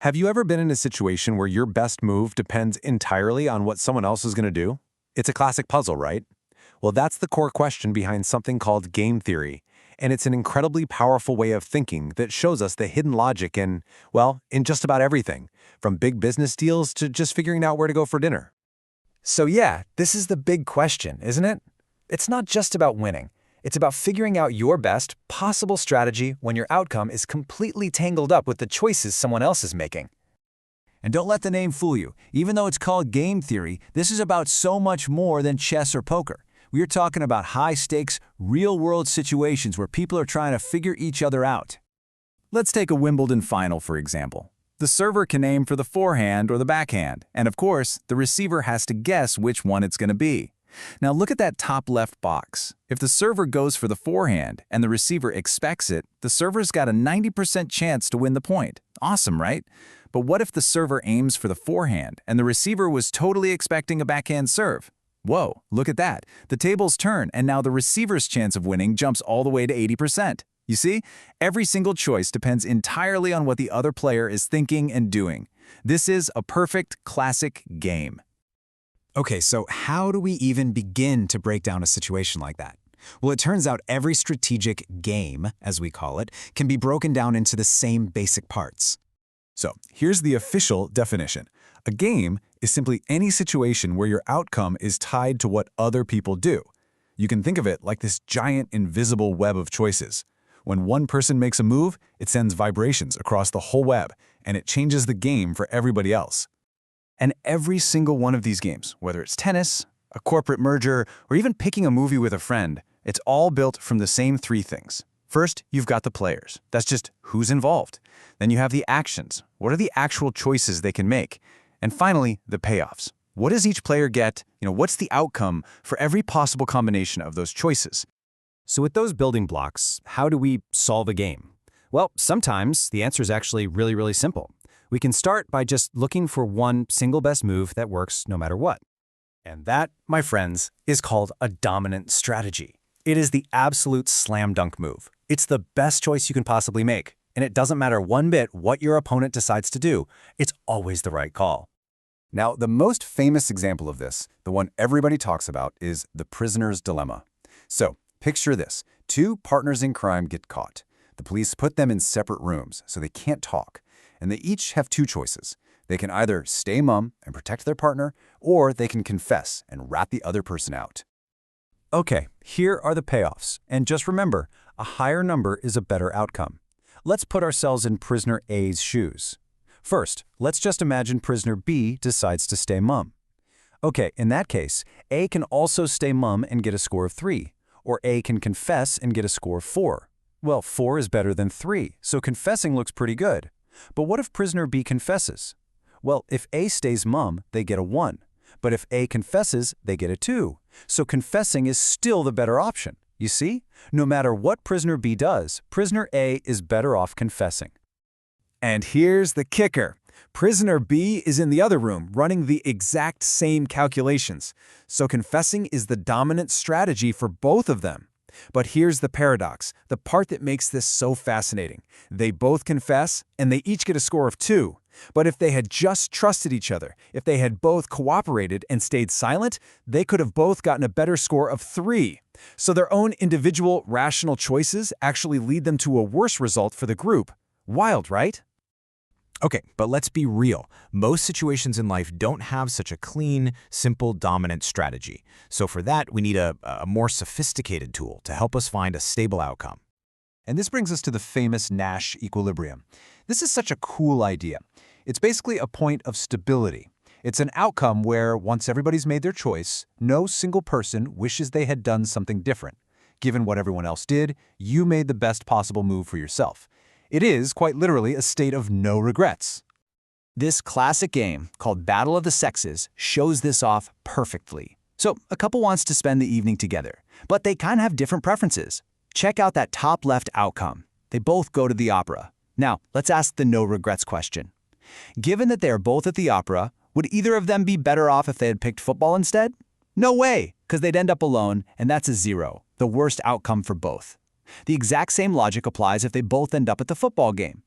Have you ever been in a situation where your best move depends entirely on what someone else is going to do? It's a classic puzzle, right? Well, that's the core question behind something called game theory, and it's an incredibly powerful way of thinking that shows us the hidden logic in, well, in just about everything, from big business deals to just figuring out where to go for dinner. So yeah, this is the big question, isn't it? It's not just about winning. It's about figuring out your best possible strategy when your outcome is completely tangled up with the choices someone else is making. And don't let the name fool you. Even though it's called game theory, this is about so much more than chess or poker. We are talking about high-stakes, real-world situations where people are trying to figure each other out. Let's take a Wimbledon final, for example. The server can aim for the forehand or the backhand, and of course, the receiver has to guess which one it's going to be. Now look at that top left box. If the server goes for the forehand and the receiver expects it, the server's got a 90% chance to win the point. Awesome, right? But what if the server aims for the forehand and the receiver was totally expecting a backhand serve? Whoa, look at that. The tables turn and now the receiver's chance of winning jumps all the way to 80%. You see, every single choice depends entirely on what the other player is thinking and doing. This is a perfect classic game. Okay, so how do we even begin to break down a situation like that? Well, it turns out every strategic game, as we call it, can be broken down into the same basic parts. So, here's the official definition. A game is simply any situation where your outcome is tied to what other people do. You can think of it like this giant invisible web of choices. When one person makes a move, it sends vibrations across the whole web, and it changes the game for everybody else. And every single one of these games, whether it's tennis, a corporate merger, or even picking a movie with a friend, it's all built from the same three things. First, you've got the players. That's just who's involved. Then you have the actions. What are the actual choices they can make? And finally, the payoffs. What does each player get? What's the outcome for every possible combination of those choices? So with those building blocks, how do we solve a game? Well, sometimes the answer is actually really simple. We can start by just looking for one single best move that works no matter what. And that, my friends, is called a dominant strategy. It is the absolute slam dunk move. It's the best choice you can possibly make, and it doesn't matter one bit what your opponent decides to do. It's always the right call. Now, the most famous example of this, the one everybody talks about, is the prisoner's dilemma. So, picture this. Two partners in crime get caught. The police put them in separate rooms so they can't talk. And they each have two choices. They can either stay mum and protect their partner, or they can confess and rat the other person out. Okay, here are the payoffs. And just remember, a higher number is a better outcome. Let's put ourselves in prisoner A's shoes. First, let's just imagine prisoner B decides to stay mum. Okay, in that case, A can also stay mum and get a score of 3, or A can confess and get a score of 4. Well, 4 is better than 3, so confessing looks pretty good. But what if prisoner B confesses? Well, if A stays mum, they get a 1. But if A confesses, they get a 2. So confessing is still the better option. You see? No matter what prisoner B does, prisoner A is better off confessing. And here's the kicker. Prisoner B is in the other room running the exact same calculations. So confessing is the dominant strategy for both of them. But here's the paradox, the part that makes this so fascinating. They both confess, and they each get a score of 2. But if they had just trusted each other, if they had both cooperated and stayed silent, they could have both gotten a better score of 3. So their own individual, rational choices actually lead them to a worse result for the group. Wild, right? Okay, but let's be real. Most situations in life don't have such a clean, simple, dominant strategy. So for that, we need a more sophisticated tool to help us find a stable outcome. And this brings us to the famous Nash equilibrium. This is such a cool idea. It's basically a point of stability. It's an outcome where, once everybody's made their choice, no single person wishes they had done something different. Given what everyone else did, you made the best possible move for yourself. It is, quite literally, a state of no regrets. This classic game, called Battle of the Sexes, shows this off perfectly. So, a couple wants to spend the evening together, but they kind of have different preferences. Check out that top left outcome. They both go to the opera. Now, let's ask the no regrets question. Given that they are both at the opera, would either of them be better off if they had picked football instead? No way, because they'd end up alone, and that's a 0, the worst outcome for both. The exact same logic applies if they both end up at the football game.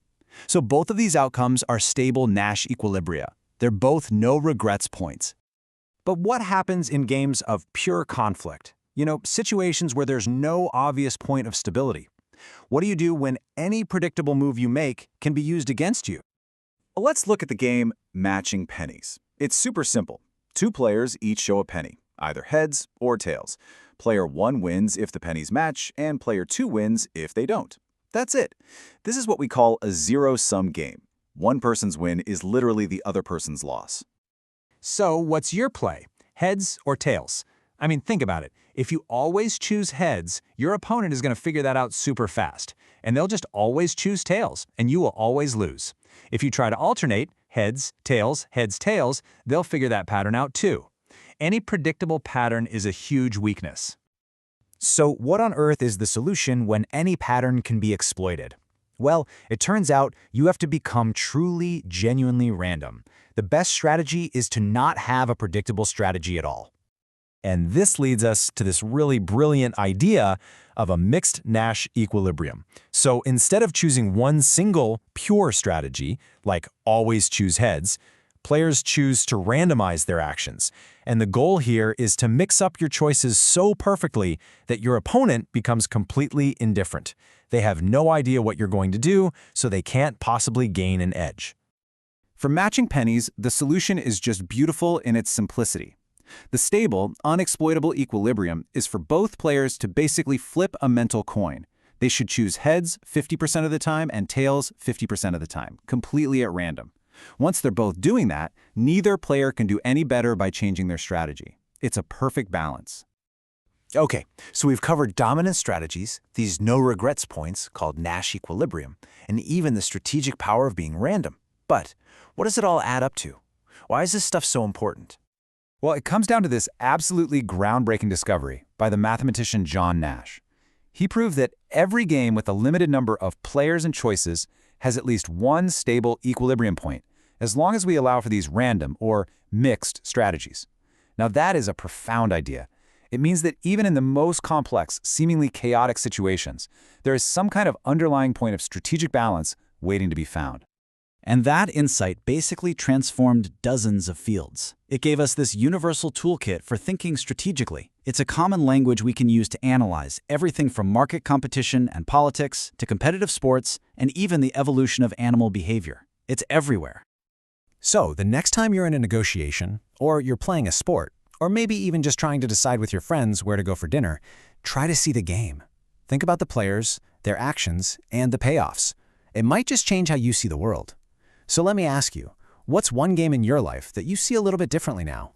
So both of these outcomes are stable Nash equilibria. They're both no regrets points. But what happens in games of pure conflict? Situations where there's no obvious point of stability. What do you do when any predictable move you make can be used against you? Let's look at the game Matching Pennies. It's super simple. Two players each show a penny, either heads or tails. Player 1 wins if the pennies match, and player 2 wins if they don't. That's it. This is what we call a zero-sum game. One person's win is literally the other person's loss. So what's your play? Heads or tails? I mean, think about it. If you always choose heads, your opponent is going to figure that out super fast. And they'll just always choose tails, and you will always lose. If you try to alternate, heads, tails, they'll figure that pattern out too. Any predictable pattern is a huge weakness. So what on earth is the solution when any pattern can be exploited? Well, it turns out you have to become truly, genuinely random. The best strategy is to not have a predictable strategy at all. And this leads us to this really brilliant idea of a mixed Nash equilibrium. So instead of choosing one single, pure strategy, like always choose heads, players choose to randomize their actions. And the goal here is to mix up your choices so perfectly that your opponent becomes completely indifferent. They have no idea what you're going to do, so they can't possibly gain an edge. For Matching Pennies, the solution is just beautiful in its simplicity. The stable, unexploitable equilibrium is for both players to basically flip a mental coin. They should choose heads 50% of the time and tails 50% of the time, completely at random. Once they're both doing that, neither player can do any better by changing their strategy. It's a perfect balance. Okay, so we've covered dominant strategies, these no-regrets points called Nash equilibrium, and even the strategic power of being random. But what does it all add up to? Why is this stuff so important? Well, it comes down to this absolutely groundbreaking discovery by the mathematician John Nash. He proved that every game with a limited number of players and choices has at least one stable equilibrium point, as long as we allow for these random or mixed strategies. Now that is a profound idea. It means that even in the most complex, seemingly chaotic situations, there is some kind of underlying point of strategic balance waiting to be found. And that insight basically transformed dozens of fields. It gave us this universal toolkit for thinking strategically. It's a common language we can use to analyze everything from market competition and politics to competitive sports and even the evolution of animal behavior. It's everywhere. So, the next time you're in a negotiation, or you're playing a sport, or maybe even just trying to decide with your friends where to go for dinner, try to see the game. Think about the players, their actions, and the payoffs. It might just change how you see the world. So let me ask you, what's one game in your life that you see a little bit differently now?